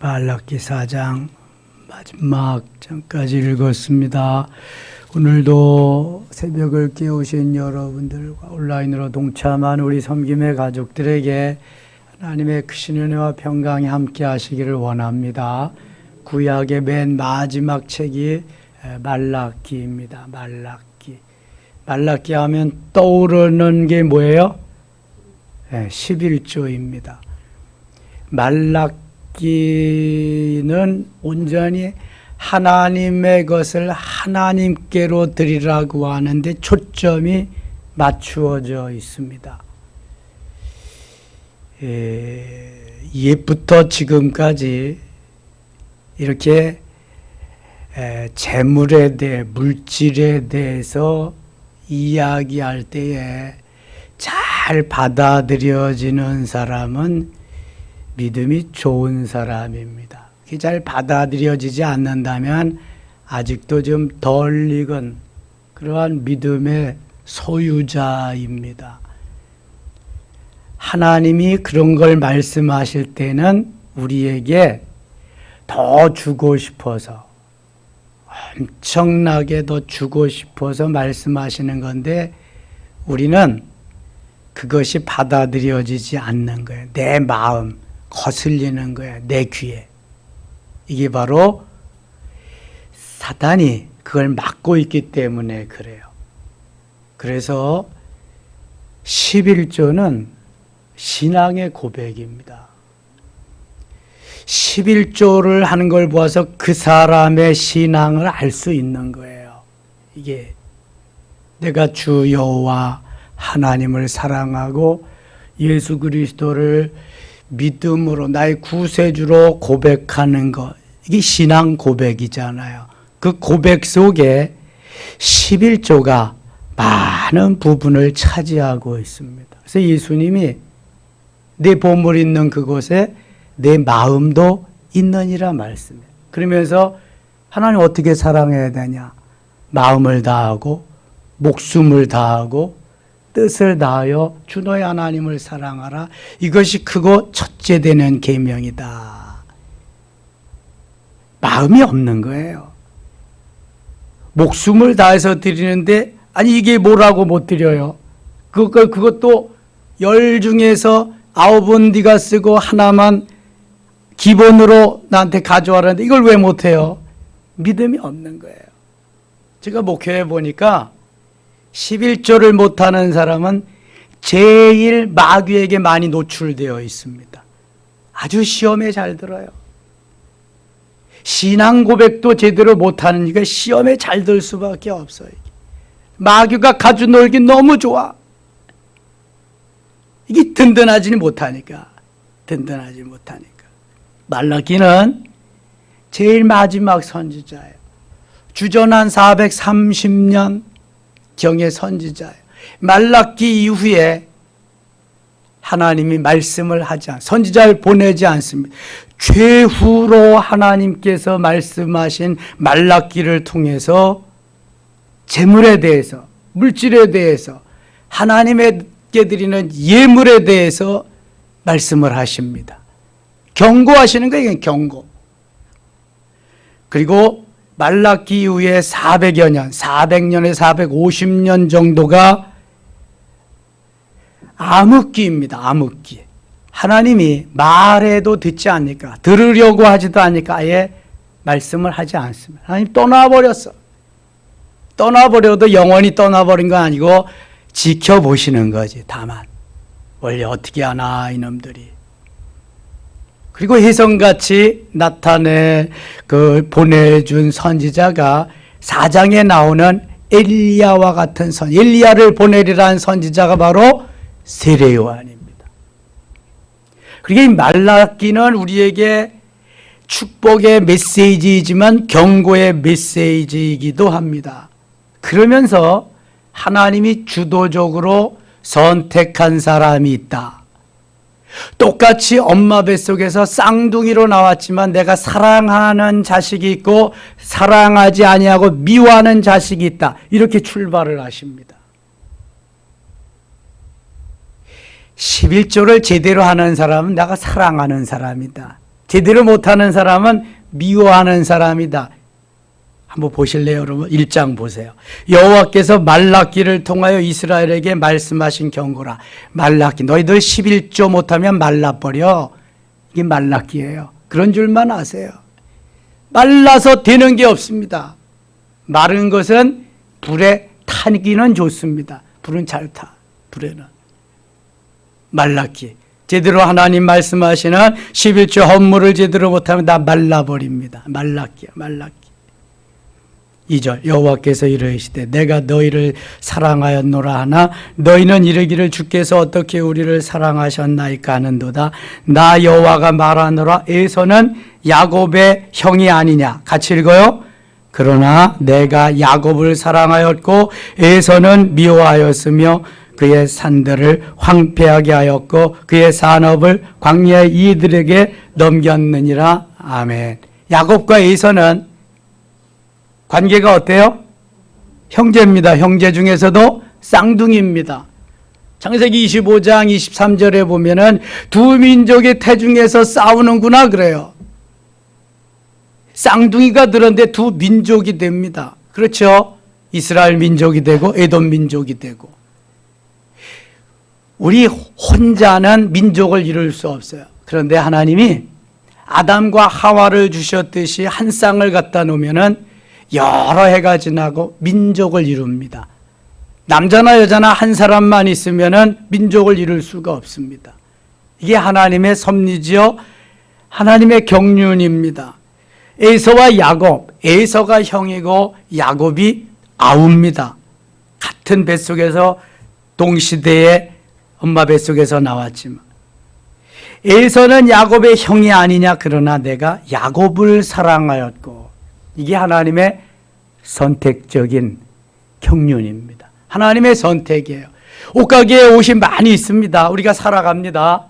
말라기 4장 마지막 장까지 읽었습니다. 오늘도 새벽을 깨우신 여러분들과 온라인으로 동참한 우리 섬김의 가족들에게 하나님의 크신 은혜와 평강이 함께 하시기를 원합니다. 구약의 맨 마지막 책이 말라기입니다. 말라기 하면 떠오르는 게 뭐예요? 11조입니다. 말라기는 온전히 하나님의 것을 하나님께로 드리라고 하는데 초점이 맞추어져 있습니다. 옛부터 지금까지 이렇게 재물에 대해, 물질에 대해서 이야기할 때에 잘 받아들여지는 사람은 믿음이 좋은 사람입니다. 그게 잘 받아들여지지 않는다면 아직도 좀 덜 익은 그러한 믿음의 소유자입니다. 하나님이 그런 걸 말씀하실 때는 우리에게 더 주고 싶어서, 엄청나게 더 주고 싶어서 말씀하시는 건데 우리는 그것이 받아들여지지 않는 거예요. 내 마음 거슬리는 거예요. 내 귀에. 이게 바로 사단이 그걸 막고 있기 때문에 그래요. 그래서 11조는 신앙의 고백입니다. 11조를 하는 걸 보아서 그 사람의 신앙을 알 수 있는 거예요. 이게 내가 주 여호와 하나님을 사랑하고 예수 그리스도를 믿음으로 나의 구세주로 고백하는 것, 이게 신앙 고백이잖아요. 그 고백 속에 11조가 많은 부분을 차지하고 있습니다. 그래서 예수님이 내 보물 있는 그곳에 내 마음도 있느니라 말씀해요. 그러면서 하나님 어떻게 사랑해야 되냐? 마음을 다하고 목숨을 다하고 뜻을 다하여 주 너의 하나님을 사랑하라. 이것이 크고 첫째 되는 계명이다. 마음이 없는 거예요. 목숨을 다해서 드리는데 아니 이게 뭐라고 못 드려요? 그것도 10 중에서 9은 네가 쓰고 하나만 기본으로 나한테 가져와라는데 이걸 왜 못해요? 믿음이 없는 거예요. 제가 목회해 보니까 11조를 못하는 사람은 제일 마귀에게 많이 노출되어 있습니다. 아주 시험에 잘 들어요. 신앙 고백도 제대로 못하니까 시험에 잘 들 수밖에 없어요. 마귀가 가져 놀기 너무 좋아. 이게 든든하지 못하니까. 말라기는 제일 마지막 선지자예요. 주전한 430년 경의 선지자예요. 말라기 이후에 하나님이 말씀을 하지 않습니다. 선지자를 보내지 않습니다. 최후로 하나님께서 말씀하신 말라기를 통해서 재물에 대해서, 물질에 대해서, 하나님에게 드리는 예물에 대해서 말씀을 하십니다. 경고하시는 거예요. 경고. 그리고 말라기 이후에 400여 년, 400년에서 450년 정도가 암흑기입니다. 암흑기. 하나님이 말해도 듣지 않으니까, 들으려고 하지도 않으니까 아예 말씀을 하지 않습니다. 하나님 떠나버렸어. 떠나버려도 영원히 떠나버린 건 아니고 지켜보시는 거지. 다만 원래 어떻게 하나 이놈들이. 그리고 혜성같이 나타내 보내준 선지자가 4장에 나오는 엘리야와 같은 엘리야를 보내리라는 선지자가 바로 세례 요한입니다. 그러니까 이 말라기는 우리에게 축복의 메시지이지만 경고의 메시지이기도 합니다. 그러면서 하나님이 주도적으로 선택한 사람이 있다. 똑같이 엄마 뱃속에서 쌍둥이로 나왔지만 내가 사랑하는 자식이 있고 사랑하지 아니하고 미워하는 자식이 있다. 이렇게 출발을 하십니다. 11조를 제대로 하는 사람은 내가 사랑하는 사람이다. 제대로 못하는 사람은 미워하는 사람이다. 한번 보실래요, 여러분? 1장 보세요. 여호와께서 말라기를 통하여 이스라엘에게 말씀하신 경고라. 말라기, 너희들 11조 못하면 말라버려. 이게 말라기예요. 그런 줄만 아세요. 말라서 되는 게 없습니다. 마른 것은 불에 타기는 좋습니다. 불은 잘 타. 불에는. 말라기. 제대로 하나님 말씀하시는 11조 헌물을 제대로 못하면 다 말라버립니다. 말라기야, 말라기. 2절 여호와께서 이르시되 내가 너희를 사랑하였노라 하나 너희는 이르기를 주께서 어떻게 우리를 사랑하셨나이까 하는도다. 나 여호와가 말하노라 에서는 야곱의 형이 아니냐. 같이 읽어요. 그러나 내가 야곱을 사랑하였고 에서는 미워하였으며 그의 산들을 황폐하게 하였고 그의 산업을 광야의 이들에게 넘겼느니라. 아멘. 야곱과 에서는 관계가 어때요? 형제입니다. 형제 중에서도 쌍둥이입니다. 창세기 25장 23절에 보면은 두 민족의 태중에서 싸우는구나 그래요. 쌍둥이가 들었는데 두 민족이 됩니다. 그렇죠? 이스라엘 민족이 되고 에돔 민족이 되고. 우리 혼자는 민족을 이룰 수 없어요. 그런데 하나님이 아담과 하와를 주셨듯이 한 쌍을 갖다 놓으면은 여러 해가 지나고 민족을 이룹니다. 남자나 여자나 한 사람만 있으면은 민족을 이룰 수가 없습니다. 이게 하나님의 섭리지요. 하나님의 경륜입니다. 에서와 야곱, 에서가 형이고 야곱이 아우입니다. 같은 뱃속에서 동시대에 엄마 뱃속에서 나왔지만 에서는 야곱의 형이 아니냐. 그러나 내가 야곱을 사랑하였고. 이게 하나님의 선택적인 경륜입니다. 하나님의 선택이에요. 옷가게에 옷이 많이 있습니다. 우리가 살아갑니다.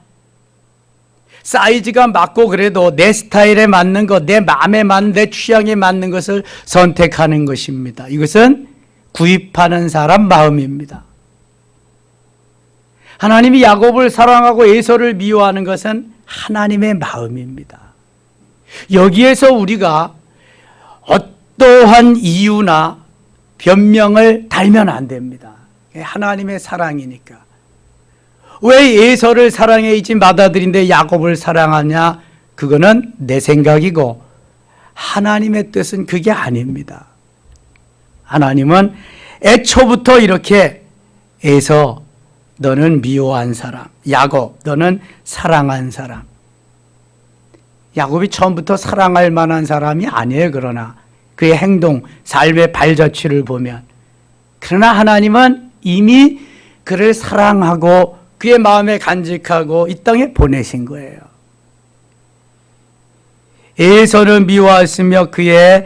사이즈가 맞고 그래도 내 스타일에 맞는 것, 내 마음에 맞는, 내 취향에 맞는 것을 선택하는 것입니다. 이것은 구입하는 사람 마음입니다. 하나님이 야곱을 사랑하고 에서를 미워하는 것은 하나님의 마음입니다. 여기에서 우리가 어떠한 이유나 변명을 달면 안 됩니다. 하나님의 사랑이니까. 왜 에서를 사랑해야지 맏아들인데 야곱을 사랑하냐? 그거는 내 생각이고 하나님의 뜻은 그게 아닙니다. 하나님은 애초부터 이렇게 에서 너는 미워한 사람, 야곱 너는 사랑한 사람. 야곱이 처음부터 사랑할 만한 사람이 아니에요. 그러나 그의 행동, 삶의 발자취를 보면. 그러나 하나님은 이미 그를 사랑하고 그의 마음에 간직하고 이 땅에 보내신 거예요. 에서는 미워하였으며 그의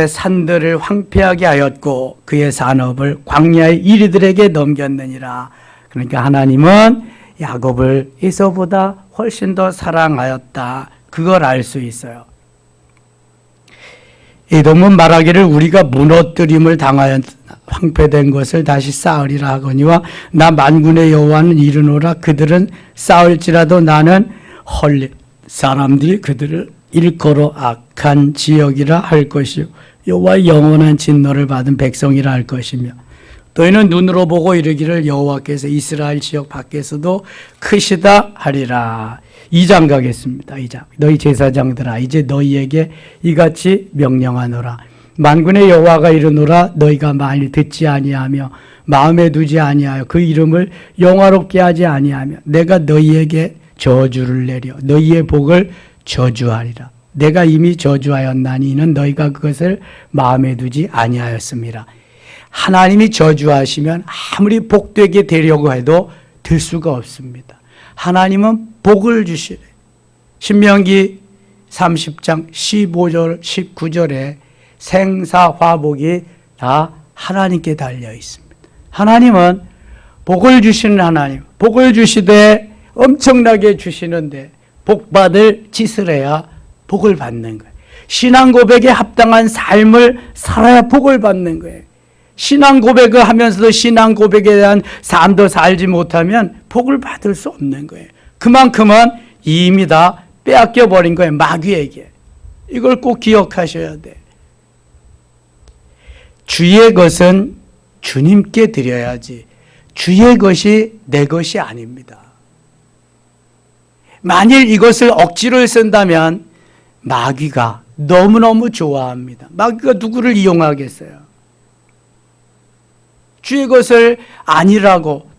산들을 황폐하게 하였고 그의 산업을 광야의 이리들에게 넘겼느니라. 그러니까 하나님은 야곱을 에서보다 훨씬 더 사랑하였다. 그걸 알 수 있어요. 에돔은 말하기를 우리가 무너뜨림을 당하여 황폐된 것을 다시 쌓으리라 하거니와 나 만군의 여호와는 이르노라. 그들은 쌓을지라도 나는 헐리 사람들이 그들을 일컬어 악한 지역이라 할 것이요 여호와의 영원한 진노를 받은 백성이라 할 것이며 너희는 눈으로 보고 이르기를 여호와께서 이스라엘 지역 밖에서도 크시다 하리라. 2장 가겠습니다. 2장. 너희 제사장들아 이제 너희에게 이같이 명령하노라. 만군의 여호와가 이르노라. 너희가 만일 듣지 아니하며 마음에 두지 아니하여 그 이름을 영화롭게 하지 아니하며 내가 너희에게 저주를 내려 너희의 복을 저주하리라. 내가 이미 저주하였나니 이는 너희가 그것을 마음에 두지 아니하였음이라. 하나님이 저주하시면 아무리 복되게 되려고 해도 될 수가 없습니다. 하나님은 복을 주시래. 신명기 30장 15절 19절에 생사화복이 다 하나님께 달려 있습니다. 하나님은 복을 주시는 하나님, 복을 주시되 엄청나게 주시는데 복받을 짓을 해야 복을 받는 거예요. 신앙 고백에 합당한 삶을 살아야 복을 받는 거예요. 신앙 고백을 하면서도 신앙 고백에 대한 삶도 살지 못하면 복을 받을 수 없는 거예요. 그만큼은 이미 다 빼앗겨 버린 거예요. 마귀에게. 이걸 꼭 기억하셔야 돼. 주의 것은 주님께 드려야지 주의 것이 내 것이 아닙니다. 만일 이것을 억지로 쓴다면 마귀가 너무너무 좋아합니다. 마귀가 누구를 이용하겠어요? 주의 것을 아니라고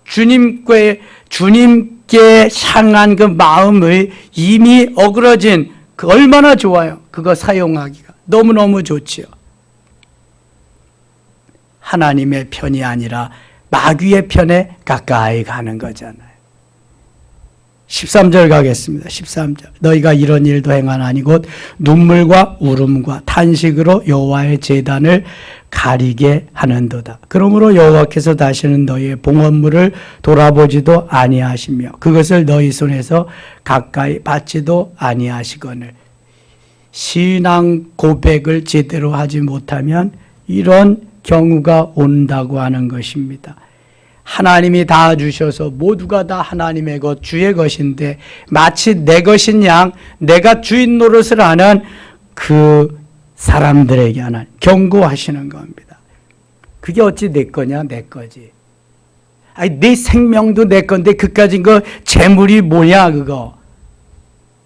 주님께 향한 그 마음을 이미 어그러진 그 얼마나 좋아요. 그거 사용하기가 너무너무 좋지요. 하나님의 편이 아니라 마귀의 편에 가까이 가는 거잖아요. 13절 가겠습니다. 13절. 너희가 이런 일도 행하나니 곧 눈물과 울음과 탄식으로 여호와의 제단을 가리게 하는도다. 그러므로 여호와께서 다시는 너희의 봉헌물을 돌아보지도 아니하시며 그것을 너희 손에서 가까이 받지도 아니하시거늘. 신앙 고백을 제대로 하지 못하면 이런 경우가 온다고 하는 것입니다. 하나님이 다 주셔서 모두가 다 하나님의 것, 주의 것인데 마치 내 것인 양 내가 주인 노릇을 하는 그 사람들에게 하나 경고하시는 겁니다. 그게 어찌 내 거냐? 내 거지. 아니, 내 생명도 내 건데 그까진 거 재물이 뭐냐 그거.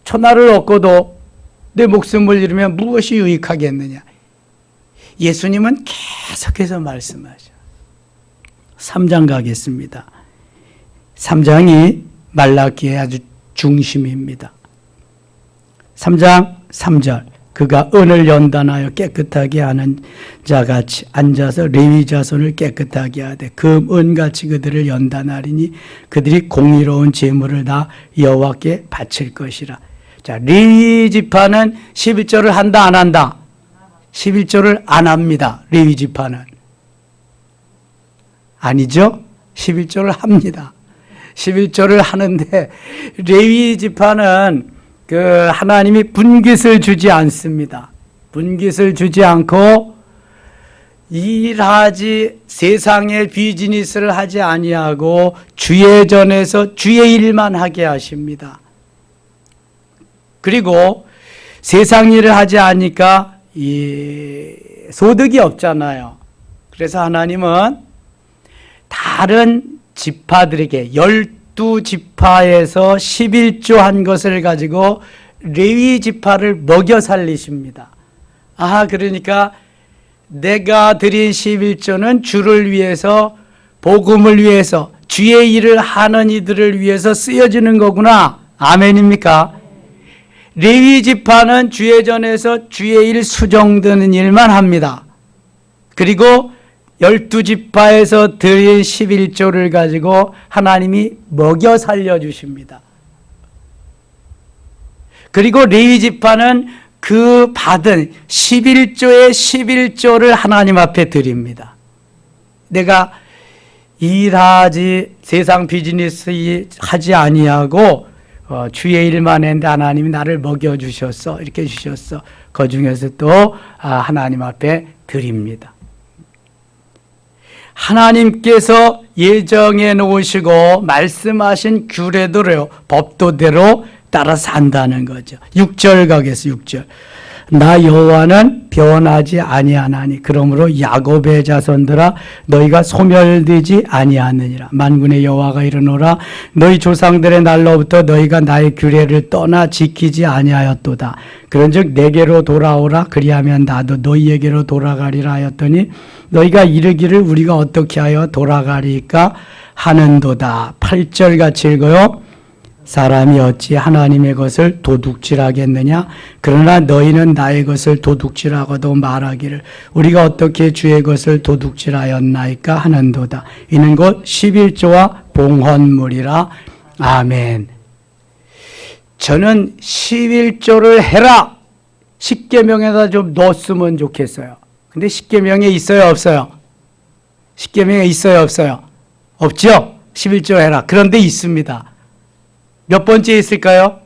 천하를 얻고도 내 목숨을 잃으면 무엇이 유익하겠느냐. 예수님은 계속해서 말씀하셔. 3장 가겠습니다. 3장이 말라기의 아주 중심입니다. 3장 3절. 그가 은을 연단하여 깨끗하게 하는 자같이 앉아서 레위 자손을 깨끗하게 하되 금, 은같이 그들을 연단하리니 그들이 공의로운 제물을 다 여호와께 바칠 것이라. 자, 레위 지파는 11조를 한다 안 한다? 11조를 안 합니다. 레위 지파는. 아니죠? 11조를 합니다. 11조를 하는데 레위 지파는 그 하나님이 분깃을 주지 않습니다. 분깃을 주지 않고 일하지 세상의 비즈니스를 하지 아니하고 주의 전에서 주의 일만 하게 하십니다. 그리고 세상 일을 하지 않으니까 이 소득이 없잖아요. 그래서 하나님은 다른 지파들에게 12지파에서 11조 한 것을 가지고 레위 지파를 먹여 살리십니다. 그러니까 내가 드린 11조는 주를 위해서 복음을 위해서 주의 일을 하는 이들을 위해서 쓰여지는 거구나. 아멘입니까? 레위 지파는 주의 전에서 주의 일 수정되는 일만 합니다. 그리고 12지파에서 드린 11조를 가지고 하나님이 먹여 살려주십니다. 그리고 레위 지파는 그 받은 11조의 11조를 하나님 앞에 드립니다. 내가 일하지 세상 비즈니스 하지 아니하고 주의 일만 했는데 하나님이 나를 먹여주셨어. 이렇게 주셨어. 그 중에서 또 하나님 앞에 드립니다. 하나님께서 예정해 놓으시고 말씀하신 규례대로 법도대로 따라 산다는 거죠. 6절 가겠습니다. 6절. 나 여호와는 변하지 아니하나니 그러므로 야곱의 자손들아 너희가 소멸되지 아니하느니라. 만군의 여호와가 이르노라 너희 조상들의 날로부터 너희가 나의 규례를 떠나 지키지 아니하였도다. 그런즉 내게로 돌아오라 그리하면 나도 너희에게로 돌아가리라 하였더니 너희가 이르기를 우리가 어떻게 하여 돌아가리까 하는도다. 8절 같이 읽어요. 사람이 어찌 하나님의 것을 도둑질하겠느냐? 그러나 너희는 나의 것을 도둑질하고도 말하기를 우리가 어떻게 주의 것을 도둑질하였나이까 하는도다. 이는 곧 11조와 봉헌물이라. 아멘. 저는 11조를 해라. 십계명에다 좀 넣었으면 좋겠어요. 근데 십계명에 있어요, 없어요? 십계명에 있어요, 없어요? 없죠? 11조 해라. 그런데 있습니다. 몇 번째 있을까요?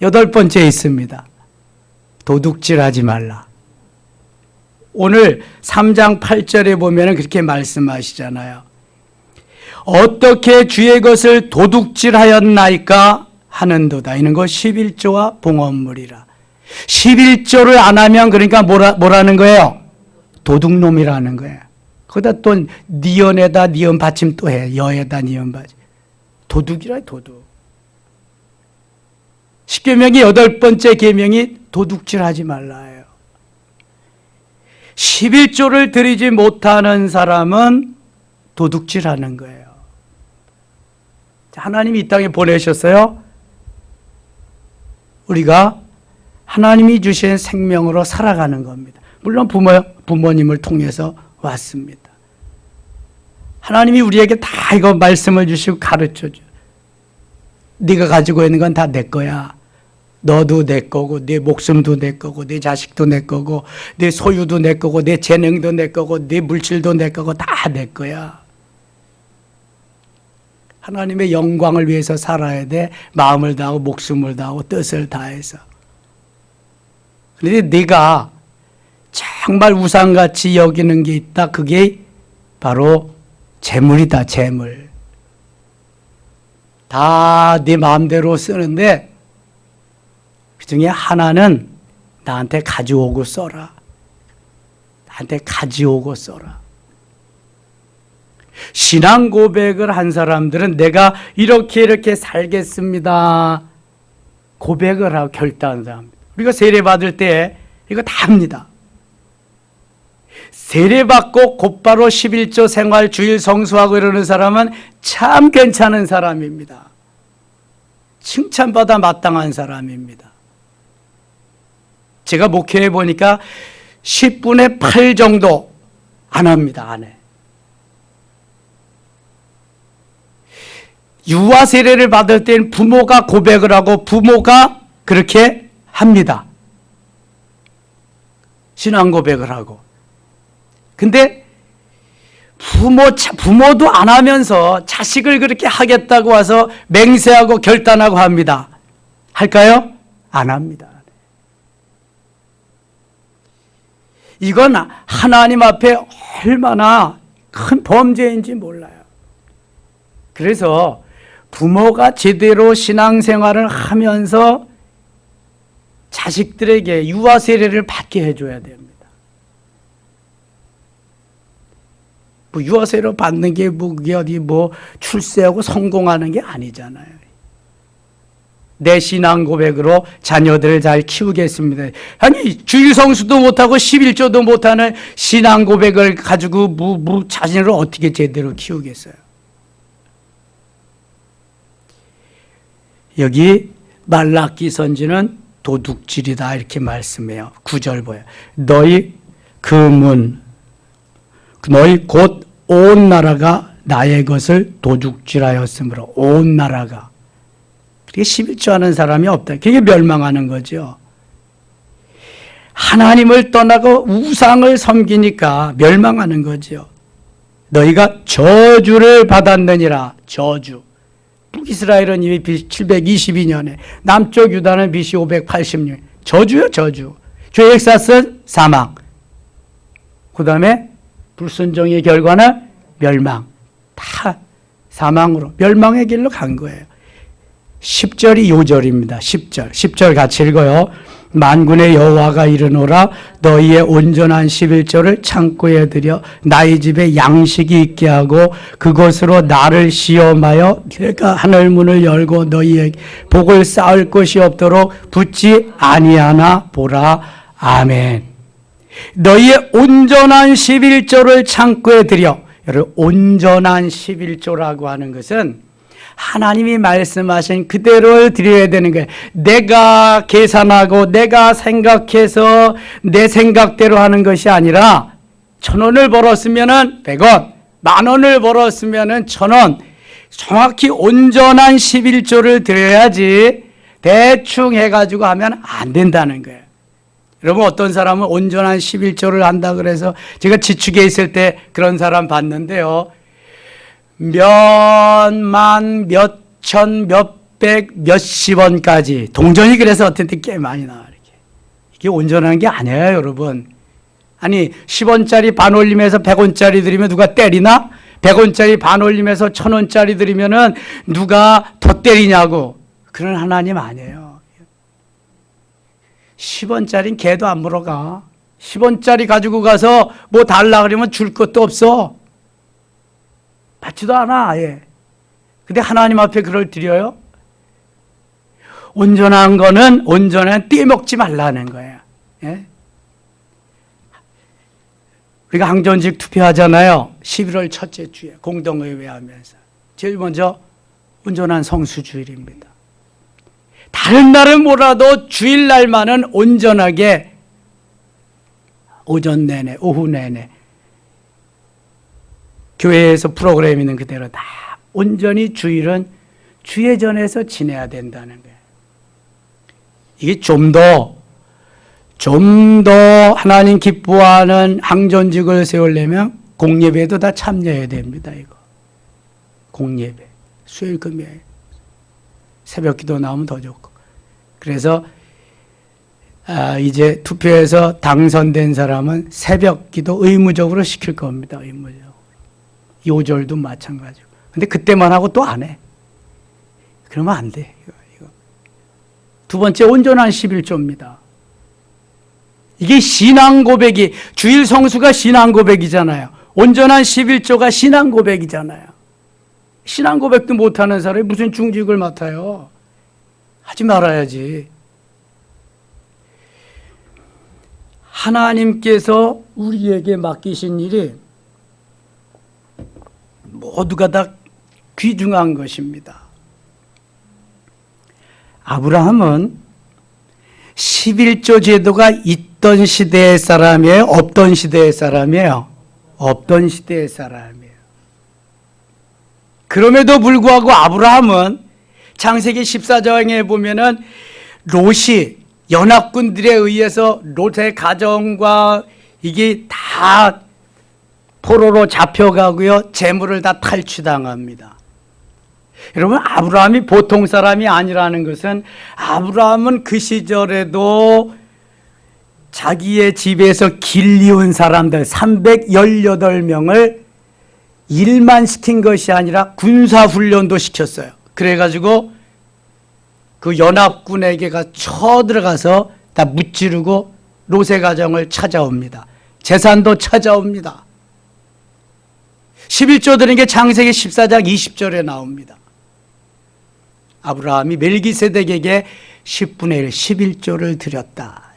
8번째 있습니다. 도둑질하지 말라. 오늘 3장 8절에 보면 그렇게 말씀하시잖아요. 어떻게 주의 것을 도둑질하였나이까 하는도다. 이는 것 11조와 봉헌물이라. 11조를 안 하면 그러니까 뭐라는 거예요? 도둑놈이라는 거예요. 거기다 또 니언에다 니언 받침 또 해. 여에다 니언 받침. 도둑이라 도둑. 10계명의 8번째 계명이 도둑질하지 말라예요. 11조를 드리지 못하는 사람은 도둑질하는 거예요. 하나님이 이 땅에 보내셨어요. 우리가 하나님이 주신 생명으로 살아가는 겁니다. 물론 부모님을 통해서 왔습니다. 하나님이 우리에게 다 이거 말씀을 주시고 가르쳐줘. 네가 가지고 있는 건 다 내 거야. 너도 내 거고 네 목숨도 내 거고 네 자식도 내 거고 네 소유도 내 거고 내 재능도 내 거고 네 물질도 내 거고 다 내 거야. 하나님의 영광을 위해서 살아야 돼. 마음을 다하고 목숨을 다하고 뜻을 다해서. 그런데 네가 정말 우상같이 여기는 게 있다. 그게 바로 재물이다. 재물. 다 네 마음대로 쓰는데 그중에 하나는 나한테 가져오고 써라. 나한테 가져오고 써라. 신앙 고백을 한 사람들은 내가 이렇게 살겠습니다. 고백을 하고 결단한 사람입니다. 우리가 세례받을 때 이거 다 합니다. 세례받고 곧바로 11조 생활 주일 성수하고 이러는 사람은 참 괜찮은 사람입니다. 칭찬받아 마땅한 사람입니다. 제가 목회해 보니까 10분의 8 정도 안 합니다. 안 해. 유아 세례를 받을 때는 부모가 고백을 하고 부모가 그렇게 합니다. 신앙 고백을 하고. 근데 부모도 안 하면서 자식을 그렇게 하겠다고 와서 맹세하고 결단하고 합니다. 할까요? 안 합니다. 이건 하나님 앞에 얼마나 큰 범죄인지 몰라요. 그래서 부모가 제대로 신앙생활을 하면서 자식들에게 유아 세례를 받게 해줘야 됩니다. 뭐 유아 세례 받는 게 그게 어디 출세하고 성공하는 게 아니잖아요. 내 신앙 고백으로 자녀들을 잘 키우겠습니다. 아니 주일 성수도 못하고 11조도 못하는 신앙 고백을 가지고 자신을 어떻게 제대로 키우겠어요? 여기 말라기 선지는 도둑질이다 이렇게 말씀해요. 9절 보여요. 너희 그 문, 너희 곧 온 나라가 나의 것을 도둑질하였으므로 온 나라가. 그게 11조 하는 사람이 없다. 그게 멸망하는 거죠. 하나님을 떠나고 우상을 섬기니까 멸망하는 거죠. 너희가 저주를 받았느니라. 저주. 북이스라엘은 이미 BC 722년에 남쪽 유다는 BC 586년. 저주요 저주. 죄액사슬 사망. 그 다음에 불순종의 결과는 멸망. 다 사망으로 멸망의 길로 간 거예요. 10절이 요절입니다. 10절 같이 읽어요. 만군의 여호와가 이르노라 너희의 온전한 11조를 창고에 들여 나의 집에 양식이 있게 하고 그것으로 나를 시험하여 내가 하늘 문을 열고 너희에게 복을 쌓을 것이 없도록 붙지 아니하나 보라. 아멘. 너희의 온전한 11조를 창고에 들여. 여러분 온전한 11조라고 하는 것은 하나님이 말씀하신 그대로를 드려야 되는 거예요. 내가 계산하고 내가 생각해서 내 생각대로 하는 것이 아니라 1,000원을 벌었으면 100원, 10,000원을 벌었으면 1,000원. 정확히 온전한 11조를 드려야지 대충 해가지고 하면 안 된다는 거예요. 여러분 어떤 사람은 온전한 11조를 한다 그래서 제가 지축에 있을 때 그런 사람 봤는데요. 몇만, 몇천, 몇백, 몇십 원까지 동전이 그래서 어떤 때 꽤 많이 나와. 이게 온전한 게 아니에요, 여러분. 아니 10원짜리 반 올림해서 100원짜리 드리면 누가 때리나? 100원짜리 반 올림해서 1,000원짜리 드리면은 누가 더 때리냐고. 그런 하나님 아니에요. 10원짜리는 개도 안 물어가. 10원짜리 가지고 가서 뭐 달라 그러면 줄 것도 없어. 받지도 않아, 아예. 근데 하나님 앞에 그걸 드려요? 온전한 거는 온전한 떼먹지 말라는 거예요. 예? 우리가 항전직 투표하잖아요. 11월 첫째 주에 공동의회 하면서. 제일 먼저 온전한 성수주일입니다. 다른 날은 몰라도 주일날만은 온전하게 오전 내내, 오후 내내 교회에서 프로그램 있는 그대로 다 온전히 주일은 주예전에서 지내야 된다는 거예요. 이게 좀 더 하나님 기뻐하는 항전직을 세우려면 공예배도 다 참여해야 됩니다. 이거 공예배, 수요일 금요일 새벽 기도 나오면 더 좋고. 그래서 이제 투표에서 당선된 사람은 새벽 기도 의무적으로 시킬 겁니다. 의무적으로. 요절도 마찬가지고. 근데 그때만 하고 또 안 해. 그러면 안 돼. 이거. 두 번째, 온전한 11조입니다. 이게 신앙 고백이, 주일 성수가 신앙 고백이잖아요. 온전한 11조가 신앙 고백이잖아요. 신앙 고백도 못하는 사람이 무슨 중직을 맡아요. 하지 말아야지. 하나님께서 우리에게 맡기신 일이 모두가 다 귀중한 것입니다. 아브라함은 11조 제도가 있던 시대의 사람이에요? 없던 시대의 사람이에요? 없던 시대의 사람이에요. 그럼에도 불구하고 아브라함은 창세기 14장에 보면은 롯이 연합군들에 의해서 롯의 가정과 이게 다 포로로 잡혀가고요. 재물을 다 탈취당합니다. 여러분, 아브라함이 보통 사람이 아니라는 것은 아브라함은 그 시절에도 자기의 집에서 길리운 사람들 318명을 일만 시킨 것이 아니라 군사훈련도 시켰어요. 그래가지고 그 연합군에게가 쳐들어가서 다 무찌르고 롯의 가정을 찾아옵니다. 재산도 찾아옵니다. 11조 드린 게 창세기 14장 20절에 나옵니다. 아브라함이 멜기세덱에게 10분의 1, 11조를 드렸다.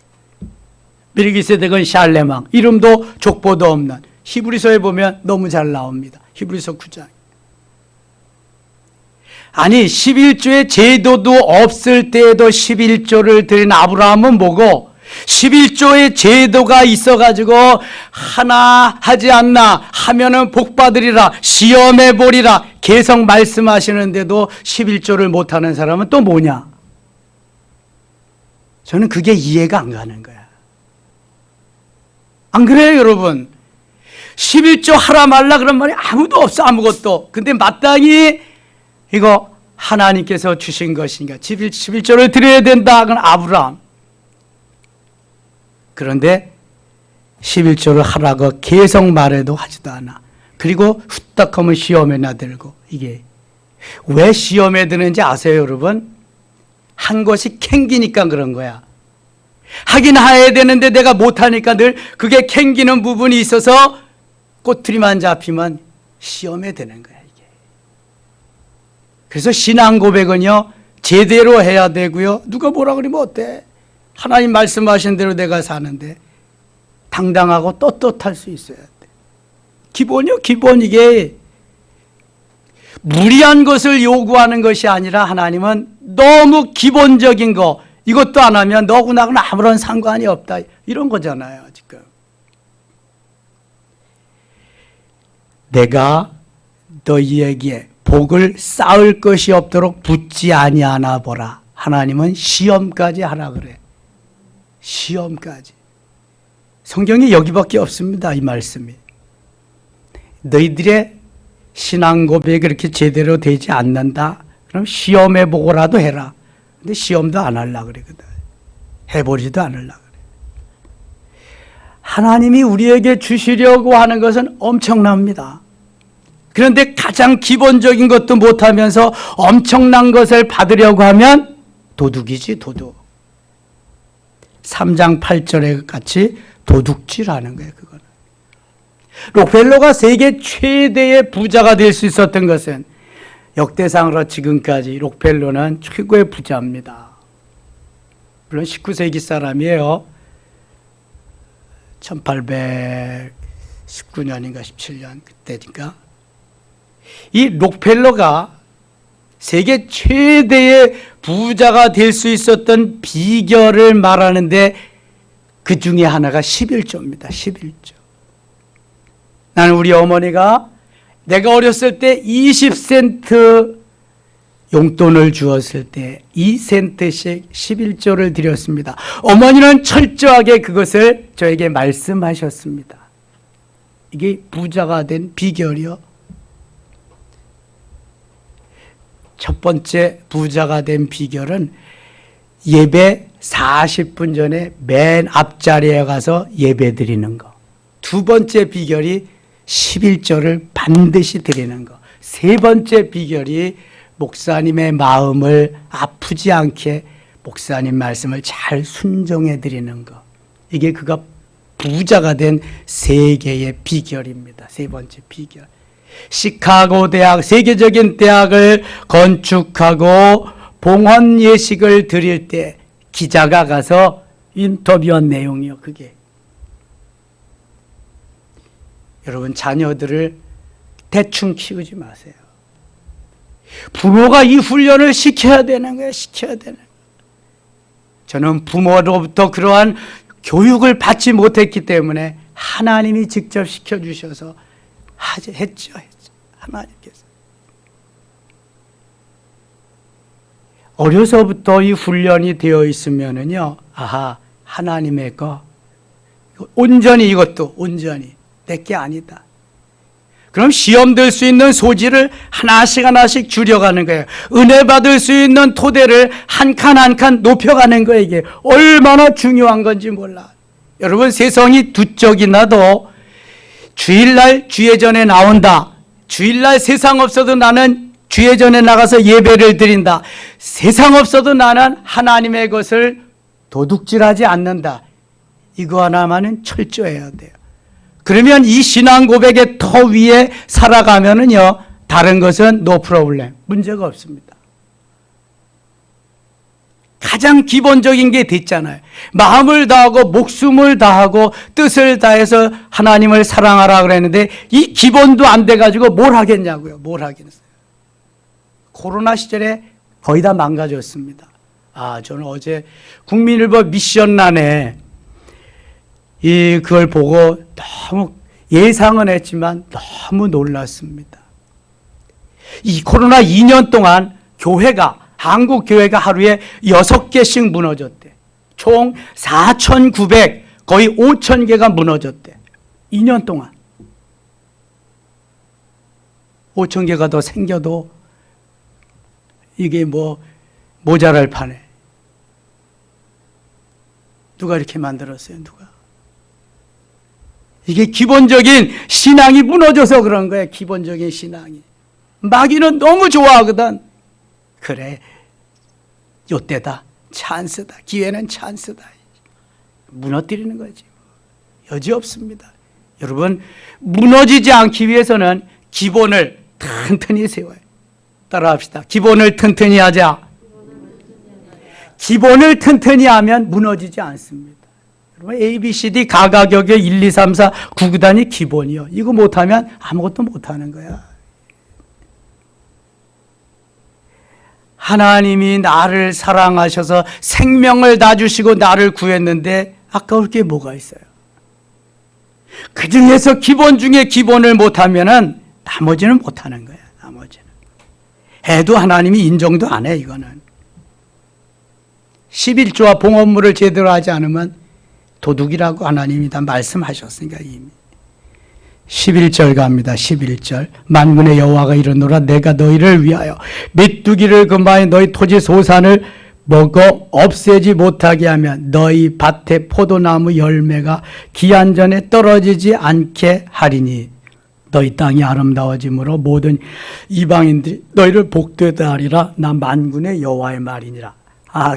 멜기세덱은 샬레망, 이름도 족보도 없는, 히브리서에 보면 너무 잘 나옵니다. 히브리서 9장. 아니 11조의 제도도 없을 때에도 11조를 드린 아브라함은 뭐고, 11조의 제도가 있어가지고 하나 하지 않나 하면은 복받으리라, 시험해 보리라 계속 말씀하시는데도 11조를 못하는 사람은 또 뭐냐? 저는 그게 이해가 안 가는 거야. 안 그래요 여러분? 11조 하라 말라 그런 말이 아무도 없어. 아무것도. 근데 마땅히 이거 하나님께서 주신 것이니까 11조를 드려야 된다. 그건 아브라함. 그런데 11조를 하라고 계속 말해도 하지도 않아. 그리고 후딱 하면 시험에나 들고. 이게 왜 시험에 드는지 아세요 여러분? 한 것이 캥기니까 그런 거야. 하긴 해야 되는데 내가 못하니까 늘 그게 캥기는 부분이 있어서 꼬투리만 잡히면 시험에 드는 거야 이게. 그래서 신앙 고백은요 제대로 해야 되고요. 누가 뭐라 그러면 어때? 하나님 말씀하신 대로 내가 사는데 당당하고 떳떳할 수 있어야 돼. 기본이요, 기본. 이게 무리한 것을 요구하는 것이 아니라 하나님은 너무 기본적인 거, 이것도 안 하면 너하고 나하고는 아무런 상관이 없다, 이런 거잖아요 지금. 내가 너희에게 복을 쌓을 것이 없도록 붙지 아니하나 보라. 하나님은 시험까지 하라 그래. 시험까지. 성경에 여기밖에 없습니다 이 말씀이. 너희들의 신앙 고백이 그렇게 제대로 되지 않는다 그럼 시험해 보고라도 해라. 근데 시험도 안 하려고 그러거든. 해보지도 않으려고 그래. 하나님이 우리에게 주시려고 하는 것은 엄청납니다. 그런데 가장 기본적인 것도 못하면서 엄청난 것을 받으려고 하면 도둑이지, 도둑. 3장 8절에 같이 도둑질하는 거예요, 그거는. 록펠러가 세계 최대의 부자가 될 수 있었던 것은 역대상으로 지금까지 록펠러는 최고의 부자입니다. 물론 19세기 사람이에요. 1819년인가 17년 그때니까. 이 록펠러가 세계 최대의 부자가 될 수 있었던 비결을 말하는데 그 중에 하나가 11조입니다. 11조. 나는 우리 어머니가 내가 어렸을 때 20센트 용돈을 주었을 때 2센트씩 11조를 드렸습니다. 어머니는 철저하게 그것을 저에게 말씀하셨습니다. 이게 부자가 된 비결이요. 첫 번째 부자가 된 비결은 예배 40분 전에 맨 앞자리에 가서 예배 드리는 거. 두 번째 비결이 11조를 반드시 드리는 거. 세 번째 비결이 목사님의 마음을 아프지 않게 목사님 말씀을 잘 순종해 드리는 거. 이게 그가 부자가 된 세 개의 비결입니다. 세 번째 비결. 시카고 대학, 세계적인 대학을 건축하고 봉헌 예식을 드릴 때 기자가 가서 인터뷰한 내용이요, 그게. 여러분, 자녀들을 대충 키우지 마세요. 부모가 이 훈련을 시켜야 되는 거예요, 시켜야 되는 거예요. 저는 부모로부터 그러한 교육을 받지 못했기 때문에 하나님이 직접 시켜주셔서 했죠. 하나님께서. 어려서부터 이 훈련이 되어 있으면은요, 아하, 하나님의 거. 온전히 이것도, 온전히. 내게 아니다. 그럼 시험 될 수 있는 소지를 하나씩 줄여가는 거예요. 은혜 받을 수 있는 토대를 한 칸 한 칸 높여가는 거예요. 이게 얼마나 중요한 건지 몰라. 여러분, 세상이 두 쪽이 나도 주일날 주예전에 나온다. 주일날 세상 없어도 나는 주예전에 나가서 예배를 드린다. 세상 없어도 나는 하나님의 것을 도둑질하지 않는다. 이거 하나만은 철저해야 돼요. 그러면 이 신앙 고백의 터 위에 살아가면은요, 다른 것은 no problem. 문제가 없습니다. 가장 기본적인 게 됐잖아요. 마음을 다하고 목숨을 다하고 뜻을 다해서 하나님을 사랑하라 그랬는데 이 기본도 안 돼가지고 뭘 하겠냐고요. 뭘 하겠어요. 코로나 시절에 거의 다 망가졌습니다. 저는 어제 국민일보 미션란에 그걸 보고 너무 예상은 했지만 너무 놀랐습니다. 이 코로나 2년 동안 한국 교회가 하루에 6개씩 무너졌대. 총 4,900, 거의 5,000개가 무너졌대. 2년 동안. 5,000개가 더 생겨도 이게 모자랄 판에. 누가 이렇게 만들었어요? 누가? 이게 기본적인 신앙이 무너져서 그런 거예요. 기본적인 신앙이. 마귀는 너무 좋아하거든. 그래, 요때다. 찬스다. 기회는 찬스다. 무너뜨리는 거지. 여지 없습니다. 여러분, 무너지지 않기 위해서는 기본을 튼튼히 세워요. 따라합시다. 기본을 튼튼히 하자. 기본을 튼튼히 하면 무너지지 않습니다. 여러분, A, B, C, D 가가격의 1, 2, 3, 4, 9구단이 기본이요. 이거 못하면 아무것도 못하는 거야. 하나님이 나를 사랑하셔서 생명을 다 주시고 나를 구했는데 아까울 게 뭐가 있어요? 그 중에서 기본 중에 기본을 못하면은 나머지는 못하는 거야. 나머지는. 해도 하나님이 인정도 안 해, 이거는. 11조와 봉헌물을 제대로 하지 않으면 도둑이라고 하나님이 다 말씀하셨으니까 이미. 11절 갑니다. 11절. 만군의 여호와가 이르노라 내가 너희를 위하여 메뚜기를 근마에 너희 토지 소산을 먹어 없애지 못하게 하면 너희 밭에 포도나무 열매가 기한 전에 떨어지지 않게 하리니 너희 땅이 아름다워짐으로 모든 이방인들이 너희를 복되다 하리라. 나 만군의 여호와의 말이니라.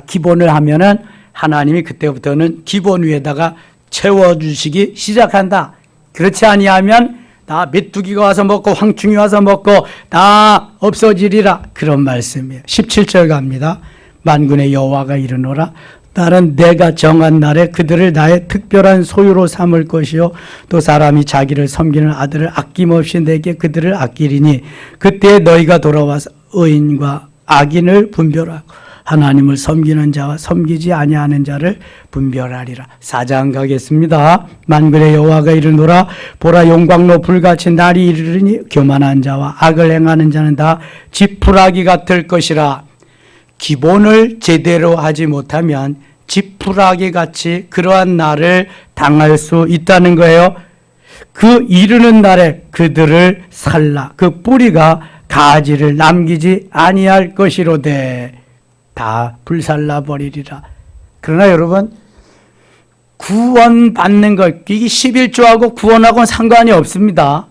기본을 하면은 하나님이 그때부터는 기본 위에다가 채워주시기 시작한다. 그렇지 아니하면 다 메뚜기가 와서 먹고 황충이 와서 먹고 다 없어지리라. 그런 말씀이에요. 17절 갑니다. 만군의 여호와가 이르노라. 나는 내가 정한 날에 그들을 나의 특별한 소유로 삼을 것이요 또 사람이 자기를 섬기는 아들을 아낌없이 내게 그들을 아끼리니 그때 너희가 돌아와서 의인과 악인을 분별하고 하나님을 섬기는 자와 섬기지 아니하는 자를 분별하리라. 4장 가겠습니다. 만군의 여호와가 이르노라. 보라, 용광로 불같이 날이 이르르니 교만한 자와 악을 행하는 자는 다 지푸라기 같을 것이라. 기본을 제대로 하지 못하면 지푸라기 같이 그러한 날을 당할 수 있다는 거예요. 그 이르는 날에 그들을 살라. 그 뿌리가 가지를 남기지 아니할 것이로되 다 불살라 버리리라. 그러나 여러분, 구원받는 것, 이게 11조하고 구원하고는 상관이 없습니다.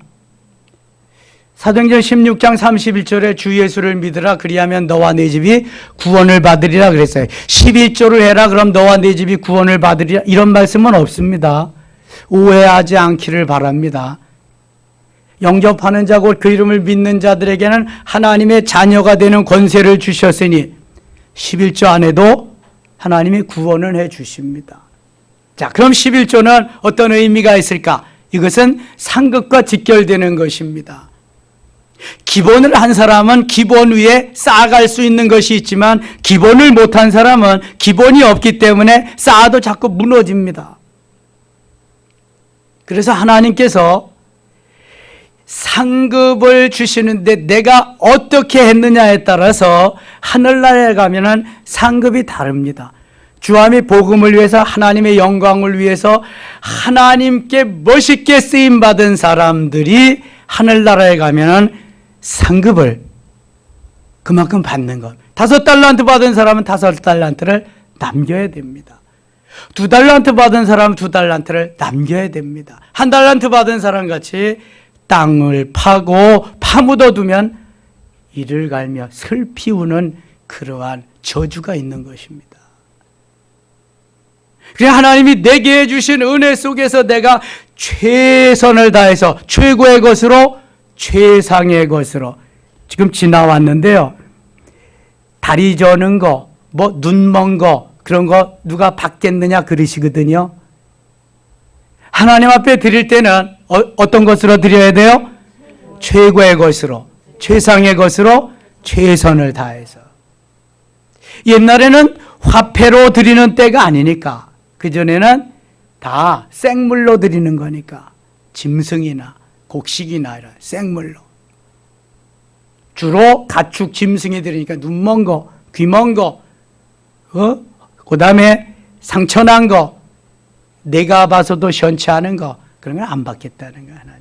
사도행전 16장 31절에 주 예수를 믿으라 그리하면 너와 네 집이 구원을 받으리라 그랬어요. 11조를 해라 그럼 너와 네 집이 구원을 받으리라 이런 말씀은 없습니다. 오해하지 않기를 바랍니다. 영접하는 자 곧 그 이름을 믿는 자들에게는 하나님의 자녀가 되는 권세를 주셨으니 11조 안에도 하나님이 구원을 해 주십니다. 자, 그럼 11조는 어떤 의미가 있을까? 이것은 상급과 직결되는 것입니다. 기본을 한 사람은 기본 위에 쌓아갈 수 있는 것이 있지만 기본을 못한 사람은 기본이 없기 때문에 쌓아도 자꾸 무너집니다. 그래서 하나님께서 상급을 주시는데 내가 어떻게 했느냐에 따라서 하늘나라에 가면은 상급이 다릅니다. 주함이 복음을 위해서 하나님의 영광을 위해서 하나님께 멋있게 쓰임 받은 사람들이 하늘나라에 가면은 상급을 그만큼 받는 것. 5달란트 받은 사람은 5달란트를 남겨야 됩니다. 2달란트 받은 사람은 2달란트를 남겨야 됩니다. 1달란트 받은 사람 같이 땅을 파고 파묻어 두면 이를 갈며 슬피우는 그러한 저주가 있는 것입니다. 그래 하나님이 내게 해주신 은혜 속에서 내가 최선을 다해서 최고의 것으로 최상의 것으로 지금 지나왔는데요. 다리 저는 거, 뭐 눈 먼 거 그런 거 누가 받겠느냐 그러시거든요. 하나님 앞에 드릴 때는 어떤 것으로 드려야 돼요? 최고의 것으로, 최상의 것으로 최선을 다해서. 옛날에는 화폐로 드리는 때가 아니니까 그전에는 다 생물로 드리는 거니까 짐승이나 곡식이나 이런 생물로. 주로 가축 짐승이 드리니까 눈 먼 거, 귀 먼 거, 그 다음에 상처난 거, 내가 봐서도 시원치 않은 거 그런 건 안 받겠다는 거야 하나님.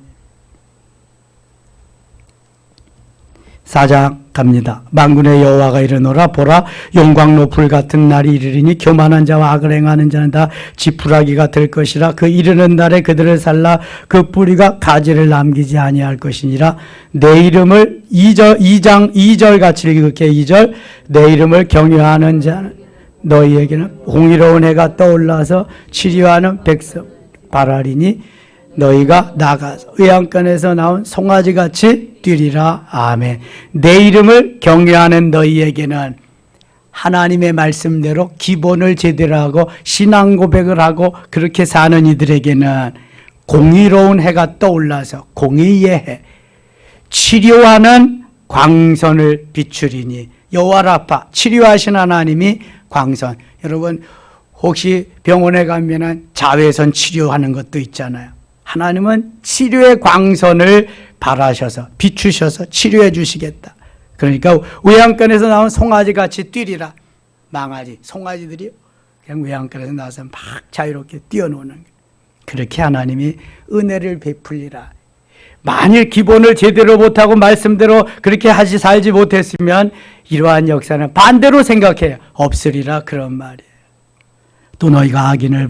4장 갑니다. 만군의 여호와가 이르노라. 보라, 용광로 불같은 날이 이르리니 교만한 자와 악을 행하는 자는 다 지푸라기가 될 것이라. 그 이르는 날에 그들을 살라 그 뿌리가 가지를 남기지 아니할 것이니라. 내 이름을 2장 2절 같이 읽을게. 2절 내 이름을 경외하는 자는 너희에게는 공의로운 해가 떠올라서 치료하는 백성 바라리니 너희가 나가서 의양간에서 나온 송아지같이 뛰리라. 아멘. 내 이름을 경외하는 너희에게는 하나님의 말씀대로 기본을 제대로 하고 신앙 고백을 하고 그렇게 사는 이들에게는 공의로운 해가 떠올라서 공의의 해, 치료하는 광선을 비추리니 여호와 라파 치료하신 하나님이 광선. 여러분 혹시 병원에 가면은 자외선 치료하는 것도 있잖아요. 하나님은 치료의 광선을 발하셔서 비추셔서 치료해 주시겠다. 그러니까 외양간에서 나온 송아지같이 뛰리라. 망아지, 송아지들이 그냥 외양간에서 나와서 막 자유롭게 뛰어노는 거예요. 그렇게 하나님이 은혜를 베풀리라. 만일 기본을 제대로 못하고 말씀대로 그렇게 살지 못했으면 이러한 역사는 반대로 생각해요. 없으리라 그런 말이에요. 또 너희가 악인을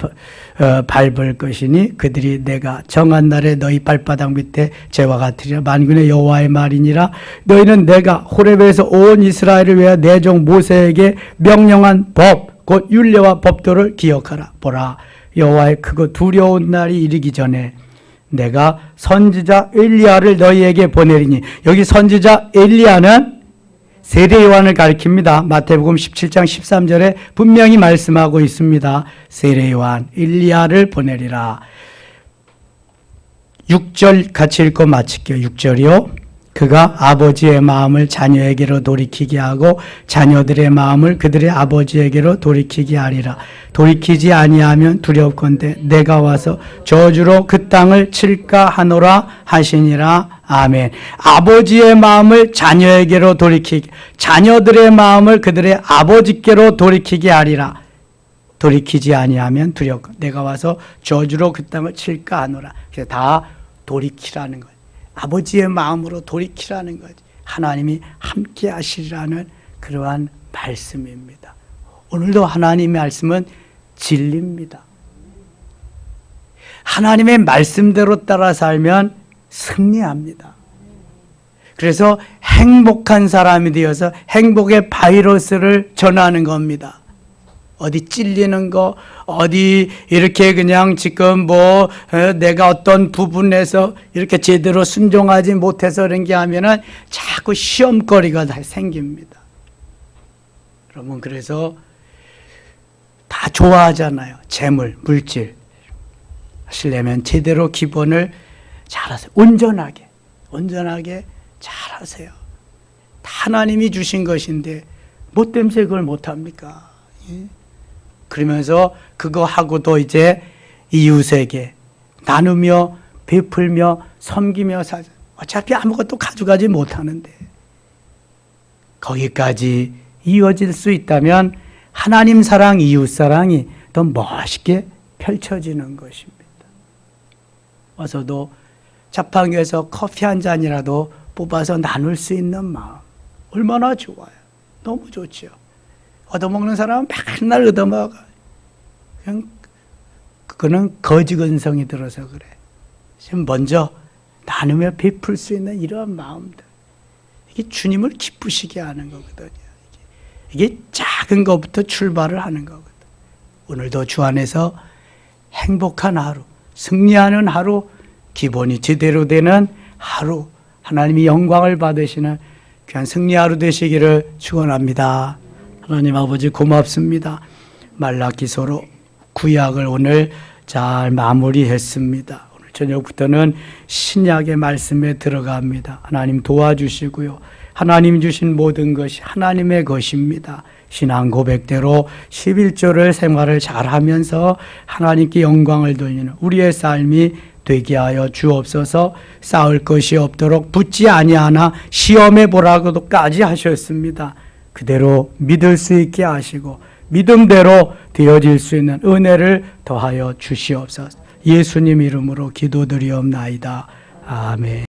밟을 것이니 그들이 내가 정한 날에 너희 발바닥 밑에 죄와 같으리라. 만군의 여호와의 말이니라. 너희는 내가 호렙에서 온 이스라엘을 위하여 내 종 모세에게 명령한 법 곧 율례와 법도를 기억하라. 보라, 여호와의 크고 두려운 날이 이르기 전에 내가 선지자 엘리야를 너희에게 보내리니, 여기 선지자 엘리야는 세례 요한을 가리킵니다. 마태복음 17장 13절에 분명히 말씀하고 있습니다. 세례 요한 엘리야를 보내리라. 6절 같이 읽고 마칠게요. 6절이요. 그가 아버지의 마음을 자녀에게로 돌이키게 하고 자녀들의 마음을 그들의 아버지에게로 돌이키게 하리라. 돌이키지 아니하면 두렵건대 내가 와서 저주로 그 땅을 칠까 하노라 하시니라. 아멘. 아버지의 마음을 자녀에게로 돌이키게, 자녀들의 마음을 그들의 아버지께로 돌이키게 하리라. 돌이키지 아니하면 두렵건대 내가 와서 저주로 그 땅을 칠까 하노라. 그래서 다 돌이키라는 거예요. 아버지의 마음으로 돌이키라는 거지. 하나님이 함께 하시리라는 그러한 말씀입니다. 오늘도 하나님의 말씀은 진리입니다. 하나님의 말씀대로 따라 살면 승리합니다. 그래서 행복한 사람이 되어서 행복의 바이러스를 전하는 겁니다. 어디 찔리는 거, 어디 이렇게 그냥 지금 내가 어떤 부분에서 이렇게 제대로 순종하지 못해서 그런 게 하면은 자꾸 시험거리가 다 생깁니다. 여러분, 그래서 다 좋아하잖아요. 재물, 물질. 하시려면 제대로 기본을 잘하세요. 온전하게 잘하세요. 하나님이 주신 것인데 뭐 때문에 그걸 못합니까? 그러면서 그거 하고도 이제 이웃에게 나누며 베풀며 섬기며 살자. 어차피 아무것도 가져가지 못하는데 거기까지 이어질 수 있다면 하나님 사랑, 이웃 사랑이 더 멋있게 펼쳐지는 것입니다. 와서도 자판기에서 커피 한 잔이라도 뽑아서 나눌 수 있는 마음, 얼마나 좋아요. 너무 좋죠. 얻어먹는 사람은 맨날 얻어먹어. 그냥 그거는 거지근성이 들어서 그래. 지금 먼저 나누며 베풀 수 있는 이러한 마음들, 이게 주님을 기쁘시게 하는 거거든요. 이게 작은 것부터 출발을 하는 거거든. 오늘도 주 안에서 행복한 하루, 승리하는 하루, 기본이 제대로 되는 하루, 하나님이 영광을 받으시는 귀한 승리 하루 되시기를 축원합니다. 하나님 아버지 고맙습니다. 말라기서로 구약을 오늘 잘 마무리했습니다. 오늘 저녁부터는 신약의 말씀에 들어갑니다. 하나님 도와주시고요. 하나님 주신 모든 것이 하나님의 것입니다. 신앙 고백대로 11조를 생활을 잘하면서 하나님께 영광을 돌리는 우리의 삶이 되게 하여 주옵소서. 쌓을 것이 없도록 붙지 아니하나 시험해 보라고도까지 하셨습니다. 그대로 믿을 수 있게 하시고 믿음대로 되어질 수 있는 은혜를 더하여 주시옵소서. 예수님 이름으로 기도드리옵나이다. 아멘.